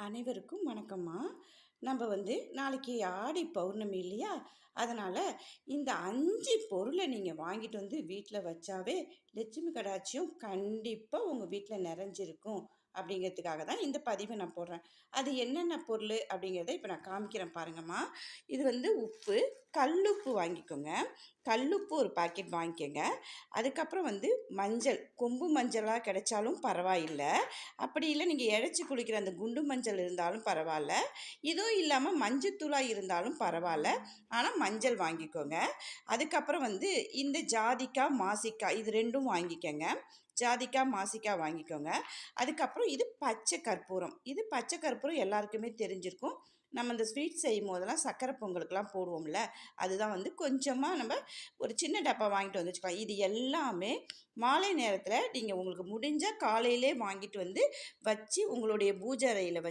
அனைவருக்கும் வணக்கம்மா. நம்ம நாளைக்கு ஆடி பௌர்ணமி இல்லையா? அதனால் இந்த 5 பொருளை நீங்கள் வாங்கிட்டு வீட்டில் வச்சாவே லட்சுமி கடாட்சியம் கண்டிப்பாக உங்கள் வீட்டில் நிறைஞ்சிருக்கும் அப்படிங்கிறதுக்காக தான் இந்த பதிவை நான் போடுறேன். அது என்னென்ன பொருள் அப்படிங்கிறத இப்போ நான் காமிக்கிறேன் பாருங்கம்மா. இது உப்பு, கல்லுப்பு வாங்கிக்கோங்க. கல்லுப்பு ஒரு பாக்கெட் வாங்கிக்கோங்க. அதுக்கப்புறம் மஞ்சள், கொம்பு மஞ்சளாக கிடைச்சாலும் பரவாயில்லை. அப்படி இல்லை நீங்கள் இறைச்சி குளிக்கிற அந்த குண்டு மஞ்சள் இருந்தாலும் பரவாயில்ல. இதுவும் இல்லாமல் மஞ்சத்தூளாக இருந்தாலும் பரவாயில்ல. ஆனால் மஞ்சள் வாங்கிக்கோங்க. அதுக்கப்புறம் இந்த ஜாதிக்காய், மாசிக்காய் இது 2ம் வாங்கிக்கோங்க. ஜாதிக்காய், மாசிக்காய் வாங்கிக்கோங்க. அதுக்கப்புறம் இது பச்சை கற்பூரம். இது பச்சை கற்பூரம் எல்லாருக்குமே தெரிஞ்சிருக்கும். நம்ம இந்த ஸ்வீட் செய்யும் போதெல்லாம் சக்கரை பொங்கலுக்கெல்லாம் போடுவோம்ல, அதுதான் கொஞ்சமாக நம்ம ஒரு சின்ன டப்பா வாங்கிட்டு வச்சுக்கலாம். இது எல்லாமே மாலை நேரத்தில் நீங்கள் உங்களுக்கு முடிஞ்சால் காலையிலே வாங்கிட்டு வச்சு உங்களுடைய பூஜை அறையில்